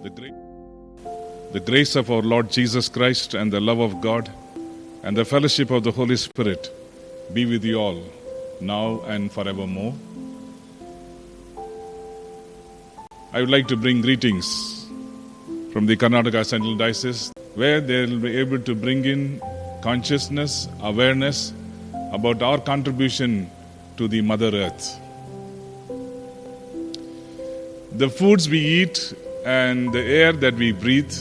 The grace of our Lord Jesus Christ and the love of God and the fellowship of the Holy Spirit be with you all, now and forevermore. I would like to bring greetings from the Karnataka Central Diocese, where they will be able to bring in consciousness, awareness about our contribution to the Mother Earth. The foods we eat and the air that we breathe,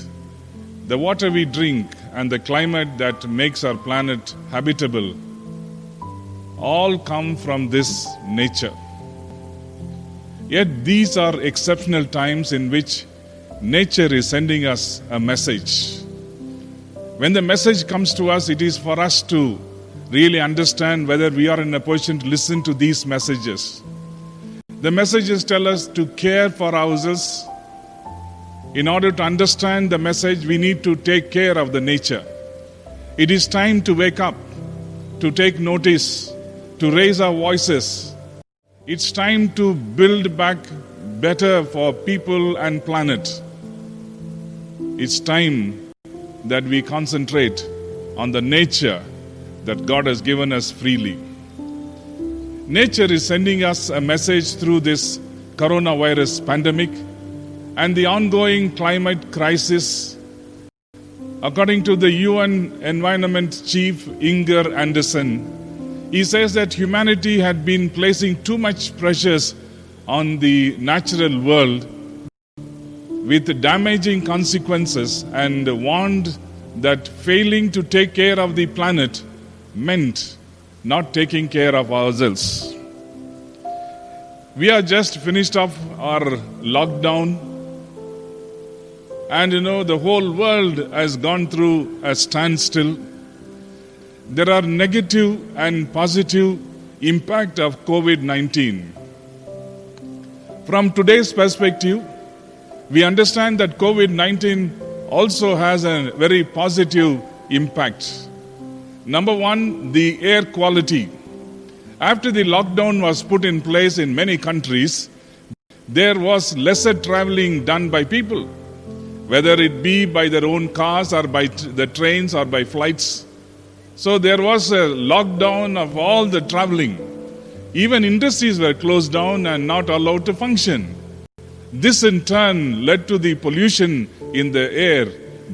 the water we drink and the climate that makes our planet habitable, all come from this nature. Yet these are exceptional times in which nature is sending us a message. When the message comes to us, it is for us to really understand whether we are in a position to listen to these messages. The messages tell us to care for ourselves. In order to understand the message, we need to take care of the nature. It is time to wake up, to take notice, to raise our voices. It's time to build back better for people and planet. It's time that we concentrate on the nature that God has given us freely. Nature is sending us a message through this coronavirus pandemic and the ongoing climate crisis. According to the UN Environment Chief Inger Anderson, he says that humanity had been placing too much pressures on the natural world with damaging consequences, and warned that failing to take care of the planet meant not taking care of ourselves. We are just finished off our lockdown, and the whole world has gone through a standstill. There are negative and positive impact of COVID-19. From today's perspective, we understand that COVID-19 also has a very positive impact. Number one, the air quality. After the lockdown was put in place in many countries, there was lesser traveling done by people, whether it be by their own cars or by the trains or by flights. So there was a lockdown of all the traveling. Even industries were closed down and not allowed to function. This in turn led to the pollution in the air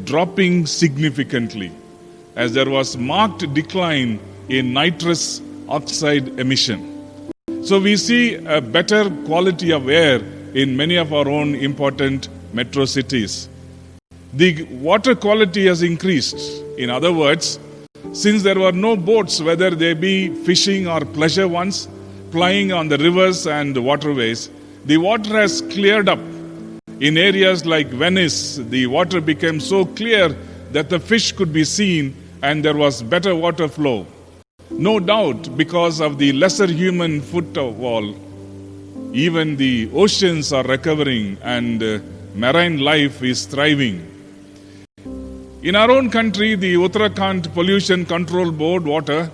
dropping significantly, as there was marked decline in nitrous oxide emission. So we see a better quality of air in many of our own important metro cities. The water quality has increased. In other words, since there were no boats, whether they be fishing or pleasure ones, plying on the rivers and waterways, the water has cleared up. In areas like Venice, the water became so clear that the fish could be seen and there was better water flow. No doubt, because of the lesser human footfall, even the oceans are recovering and marine life is thriving. In our own country, the Uttarakhand Pollution Control Board water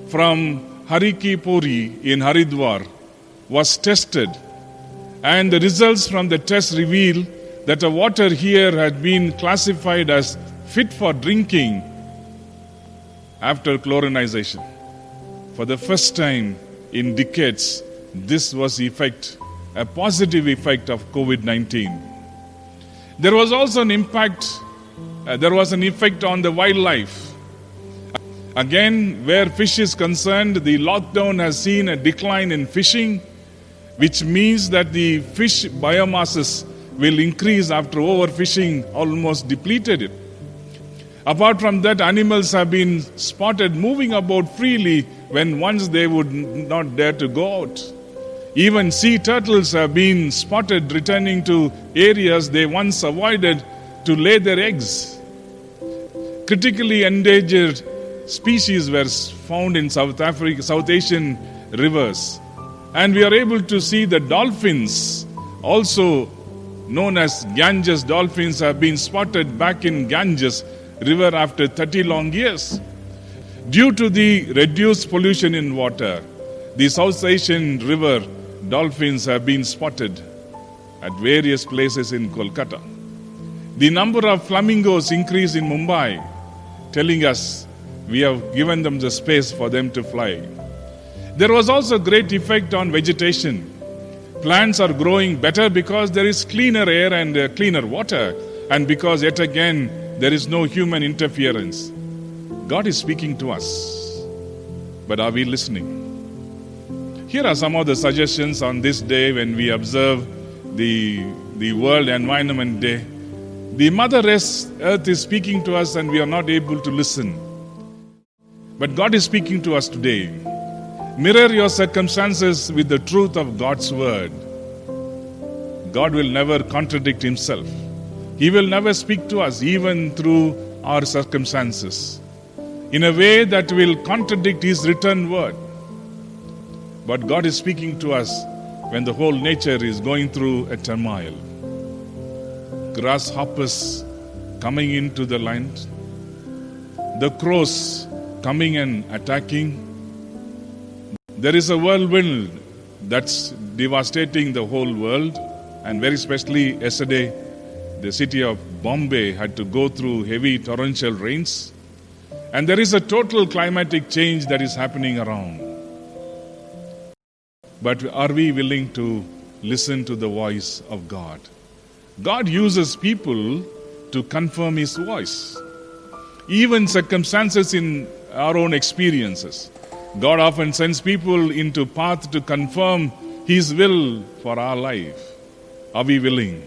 from Hariki Puri in Haridwar was tested, and the results from the test reveal that the water here had been classified as fit for drinking after chlorinization. For the first time in decades, this was a positive effect of COVID-19. There was also an effect on the wildlife. Again, where fish is concerned, the lockdown has seen a decline in fishing, which means that the fish biomasses will increase after overfishing almost depleted it. Apart from that, animals have been spotted moving about freely when once they would not dare to go out. Even sea turtles have been spotted returning to areas they once avoided to lay their eggs. Critically endangered species were found in South Asian rivers. And we are able to see the dolphins, also known as Ganges dolphins, have been spotted back in Ganges River after 30 long years. Due to the reduced pollution in water, the South Asian river dolphins have been spotted. at various places in Kolkata. The number of flamingos increased in Mumbai, telling us we have given them the space for them to fly. There was also great effect on vegetation. Plants are growing better because there is cleaner air and cleaner water, and because yet again there is no human interference. God is speaking to us, but are we listening? Here are some of the suggestions on this day when we observe the World Environment Day. The Mother Earth is speaking to us and we are not able to listen. But God is speaking to us today. Mirror your circumstances with the truth of God's word. God will never contradict himself. He will never speak to us even through our circumstances in a way that will contradict his written word. But God is speaking to us when the whole nature is going through a turmoil. Grasshoppers coming into the land, the crows coming and attacking. There is a whirlwind that's devastating the whole world, and very especially yesterday, the city of Bombay had to go through heavy torrential rains, and there is a total climatic change that is happening around. But are we willing to listen to the voice of God? God uses people to confirm his voice. Even circumstances in our own experiences, God often sends people into path to confirm his will for our life. Are we willing?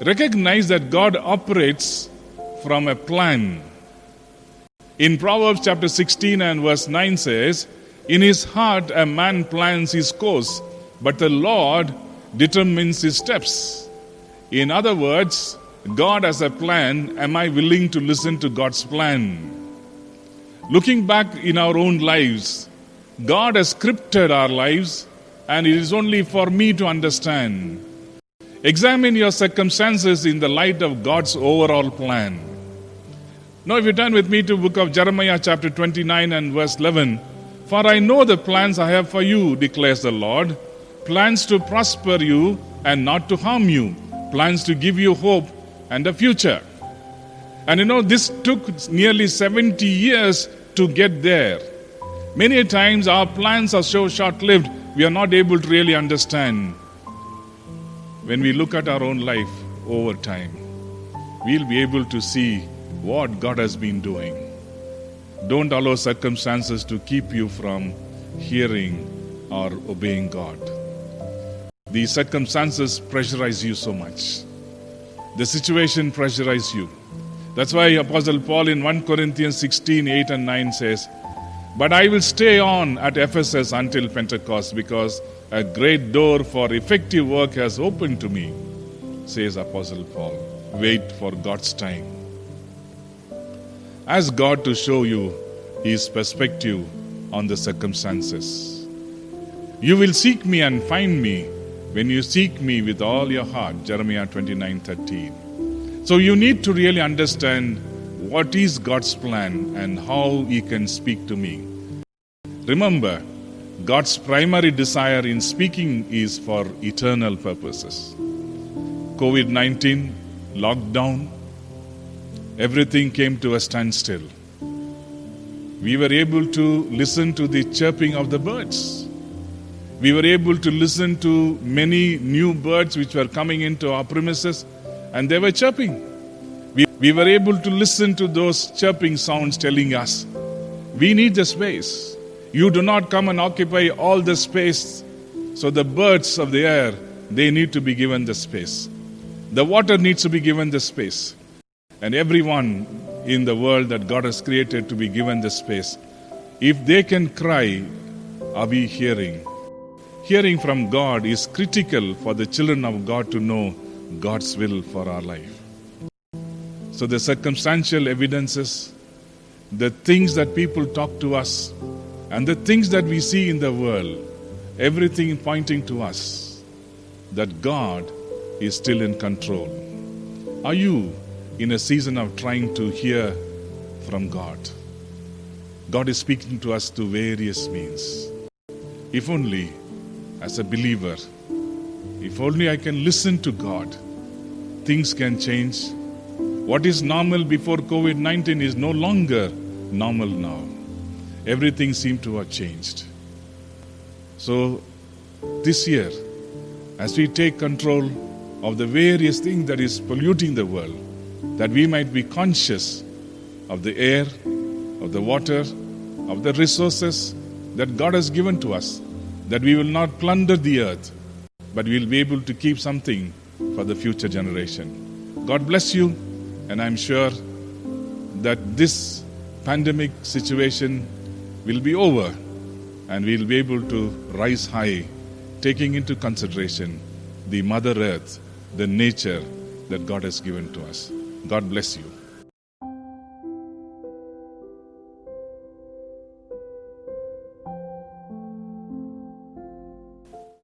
Recognize that God operates from a plan. In Proverbs chapter 16 and verse 9 says, "In his heart a man plans his course, but the Lord determines his steps." In other words, God has a plan. Am I willing to listen to God's plan? Looking back in our own lives, God has scripted our lives, and it is only for me to understand. Examine your circumstances in the light of God's overall plan. Now, if you turn with me to the book of Jeremiah chapter 29 and verse 11, "For I know the plans I have for you, declares the Lord, plans to prosper you and not to harm you, plans to give you hope and a future." And this took nearly 70 years to get there. Many times our plans are so short-lived, we are not able to really understand. When we look at our own life over time, we'll be able to see what God has been doing. Don't allow circumstances to keep you from hearing or obeying God. The circumstances pressurize you so much. The situation pressurizes you. That's why Apostle Paul in 1 Corinthians 16, 8 and 9 says, "But I will stay on at Ephesus until Pentecost, because a great door for effective work has opened to me," says Apostle Paul. Wait for God's time. Ask God to show you his perspective on the circumstances. "You will seek me and find me when you seek me with all your heart," Jeremiah 29:13. So you need to really understand what is God's plan and how he can speak to me. Remember, God's primary desire in speaking is for eternal purposes. COVID-19, lockdown, everything came to a standstill. We were able to listen to the chirping of the birds. We were able to listen to many new birds which were coming into our premises, and they were chirping. We were able to listen to those chirping sounds telling us, we need the space. You do not come and occupy all the space. So the birds of the air, they need to be given the space. The water needs to be given the space. And everyone in the world that God has created to be given the space. If they can cry, are we hearing? Hearing from God is critical for the children of God to know God's will for our life. So the circumstantial evidences, the things that people talk to us, and the things that we see in the world, everything pointing to us that God is still in control. Are you in a season of trying to hear from God? God is speaking to us through various means. If only, as a believer, If only I can listen to God, things can change. What is normal before COVID-19 is no longer normal now. Everything seemed to have changed. So this year, as we take control of the various things that is polluting the world, that we might be conscious of the air, of the water, of the resources that God has given to us, that we will not plunder the earth, but we will be able to keep something for the future generation. God bless you, and I'm sure that this pandemic situation will be over, and we'll be able to rise high, taking into consideration the Mother Earth, the nature that God has given to us. God bless you.